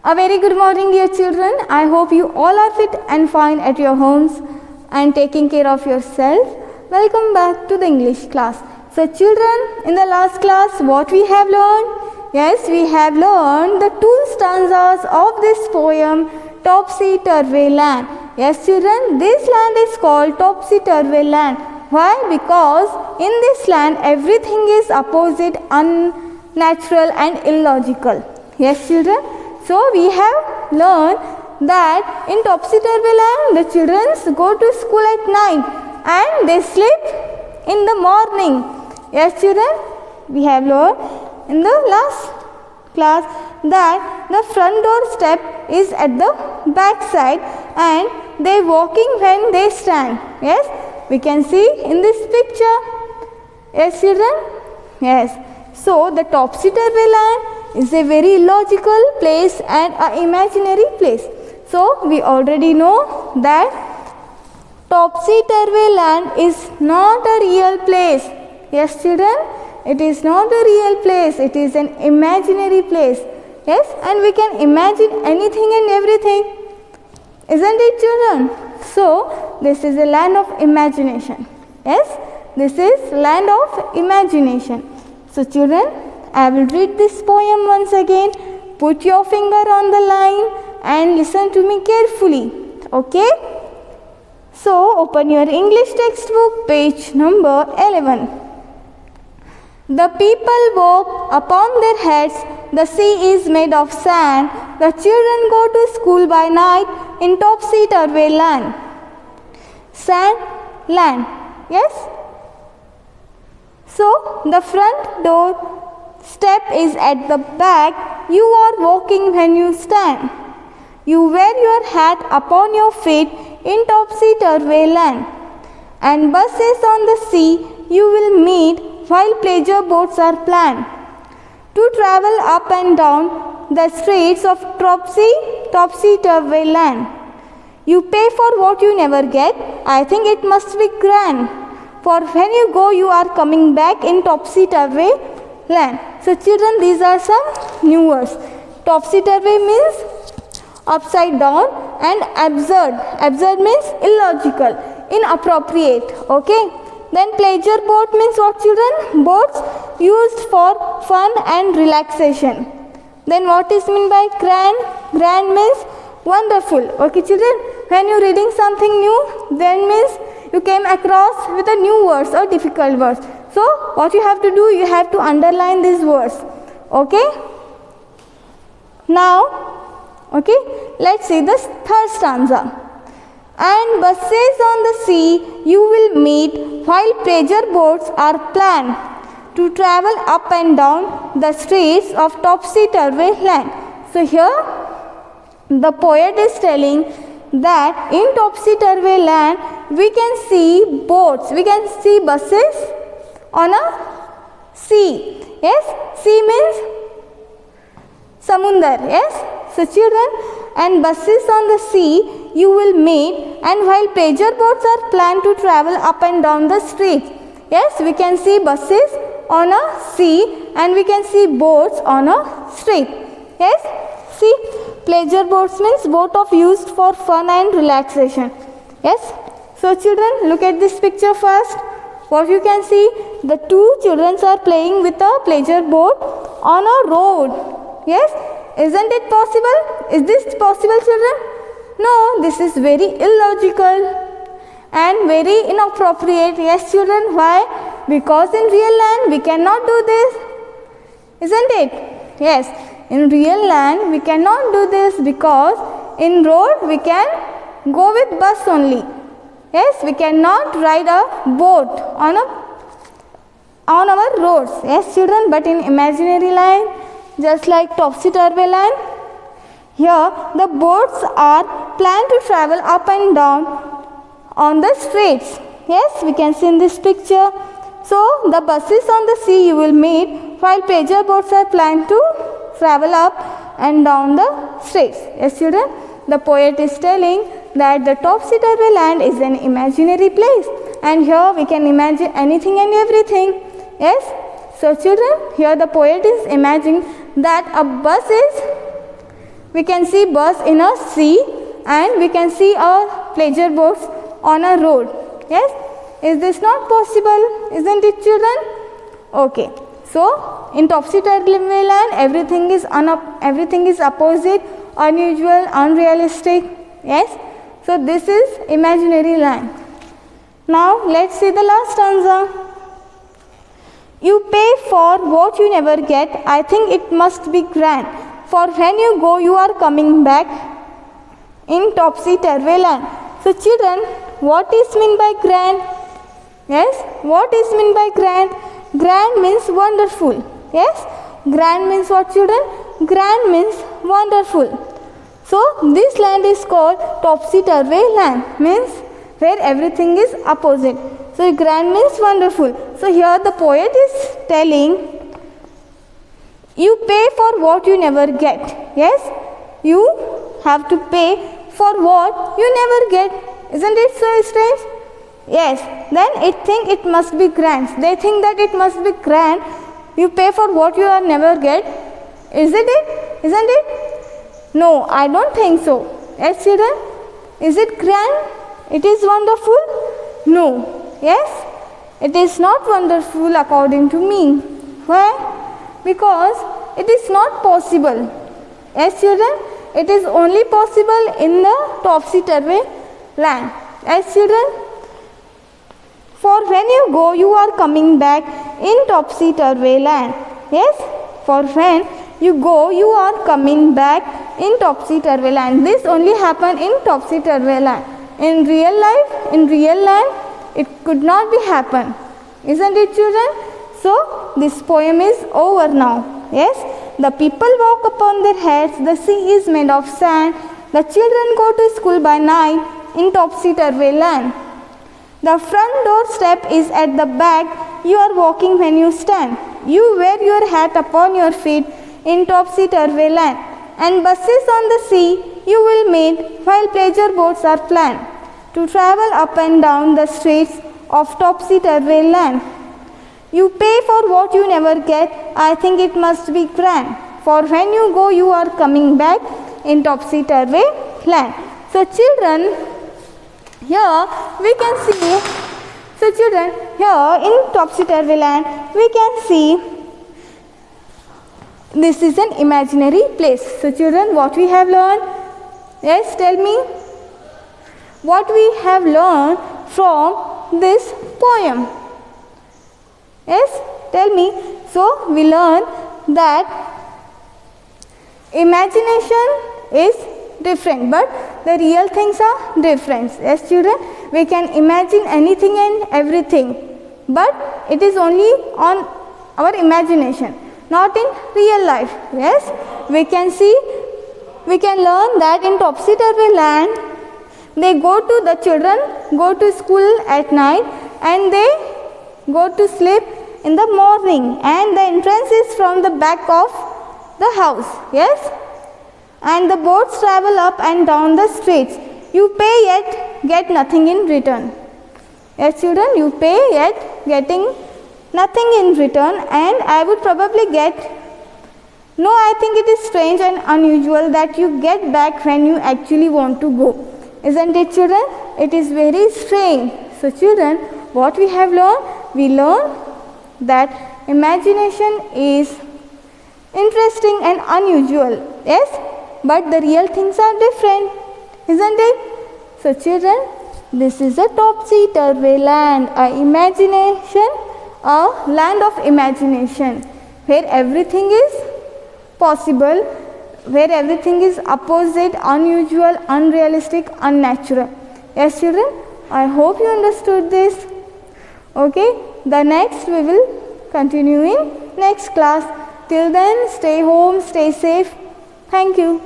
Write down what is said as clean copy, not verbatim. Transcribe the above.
A very good morning, dear children. I hope you all are fit and fine at your homes and taking care of yourself. Welcome back to the English class. So children, in the last class, what we have learned? Yes, we have learned the two stanzas of this poem, Topsy Turvy Land. Yes children, this land is called Topsy Turvy Land. Why? Because in this land everything is opposite, unnatural and illogical. Yes children. So we have learned that in Topsy Turvy Land the children go to school at night and they sleep in the morning. Yes children, we have learned in the last class that the front door step is at the back side and they walking when they stand. Yes, we can see in this picture. Yes children, yes. So the Topsy Turvy Land is a very illogical place and an imaginary place. So we already know that Topsy Turvy Land is not a real place. Yes children, it is not a real place, it is an imaginary place. Yes, and we can imagine anything and everything. Isn't it children? So this is a land of imagination. Yes, this is land of imagination. So children, I will read this poem once again. Put your finger on the line and listen to me carefully. Okay? So open your English textbook, page number 11. The people walk upon their heads, the sea is made of sand, the children go to school by night in Topsy Turvy Land. Sand, land. Yes? So the front door step is at the back, you are walking when you stand. You wear your hat upon your feet in Topsy Turvy Land. And buses on the sea you will meet while pleasure boats are planned to travel up and down the streets of Topsy Turvy Land. You pay for what you never get. I think it must be grand. For when you go, you are coming back in Topsy Turvy Land. So children, these are some new words. Topsy Turvy means upside down and absurd. Absurd means illogical, inappropriate. Okay. Then pleasure boat means what children? Boats used for fun and relaxation. Then what is meant by grand? Grand means wonderful. Okay children, when you are reading something new, then means you came across with a new words or difficult words. So what you have to do, you have to underline these words. Okay. Now, okay, let's see the third stanza. And buses on the sea you will meet while pleasure boats are planned to travel up and down the streets of Topsy Turvy Land. So here the poet is telling that in Topsy Turvy Land we can see boats, we can see buses on a sea. Yes, sea means samundar. Yes, so children, and buses on the sea you will meet, and while pleasure boats are planned to travel up and down the streets. Yes, we can see buses on a sea and we can see boats on a street. Yes, see, pleasure boats means boat of used for fun and relaxation. Yes, so children, look at this picture first. What you can see, the two children are playing with a pleasure boat on a road. Yes, isn't it possible? Is this possible children? No, this is very illogical and very inappropriate. Yes children, why? Because in real land we cannot do this. Isn't it? Yes, in real land we cannot do this because in road we can go with bus only. Yes, we cannot ride a boat on our roads. Yes children, but in imaginary land, just like Topsy Turvy Land, here the boats are planned to travel up and down on the streets. Yes, we can see in this picture. So the buses on the sea you will meet while pleasure boats are planned to travel up and down the streets. Yes children, the poet is telling that the Topsy Turvy Land is an imaginary place and here we can imagine anything and everything. Yes, so children, here the poet is imagining that a bus is we can see bus in a sea, and we can see a pleasure boats on a road. Yes, is this not possible? Isn't it, children? Okay, so in topsy-turvy land, everything is opposite, unusual, unrealistic. Yes, so this is imaginary land. Now let's see the last stanza. You pay for what you never get. I think it must be grand. For when you go, you are coming back in topsy-turvy land. So children, what is meant by grand? Yes, what is meant by grand? Grand means wonderful. Yes, grand means what, children? Grand means wonderful. So this land is called topsy-turvy land, means where everything is opposite. So grand means wonderful. So here the poet is telling, you pay for what you never get. Yes, you have to pay for what you never get. Isn't it so strange? Yes, then it must be grand. They think that it must be grand. You pay for what you never get. Isn't it? Isn't it? No, I don't think so. Yes, children? Is it grand? It is wonderful? No. Yes, it is not wonderful according to me. Why? Because it is not possible. Yes, children, it is only possible in the topsy-turvy land. Yes, children, for when you go, you are coming back in topsy-turvy land. Yes, for when you go, you are coming back in topsy-turvy land. This only happen in topsy-turvy land. In real life, in real land, it could not be happen. Isn't it, children? So this poem is over now. Yes, the people walk upon their heads, the sea is made of sand, the children go to school by night in topsy-turvy land. The front door step is at the back, you are walking when you stand. You wear your hat upon your feet in topsy-turvy land, and buses on the sea you will meet while pleasure boats are planned to travel up and down the streets of topsy-turvy land. You pay for what you never get. I think it must be grand. For when you go, you are coming back in topsy-turvy land. So children, here we can see, so children, here in topsy-turvy land, we can see this is an imaginary place. So children, what we have learned? Yes, tell me. What we have learned from this poem? Yes, tell me. So we learn that imagination is different, but the real things are different. Yes, children, we can imagine anything and everything, but it is only on our imagination, not in real life. Yes, we can see, we can learn that in topsy-turvy land, the children go to school at night and they go to sleep in the morning, and the entrance is from the back of the house. Yes, and the boats travel up and down the streets. You pay yet get nothing in return. Yes, children, you pay yet getting nothing in return, and I would probably get, no, I think it is strange and unusual that you get back when you actually want to go. Isn't it, children? It is very strange. So children, what we have learned? We learn that imagination is interesting and unusual. Yes, but the real things are different. Isn't it? So children, this is a topsy-turvy land, a imagination, a land of imagination, where everything is possible, where everything is opposite, unusual, unrealistic, unnatural. Yes, children, I hope you understood this. Okay, the next we will continue in next class. Till then, stay home, stay safe. Thank you.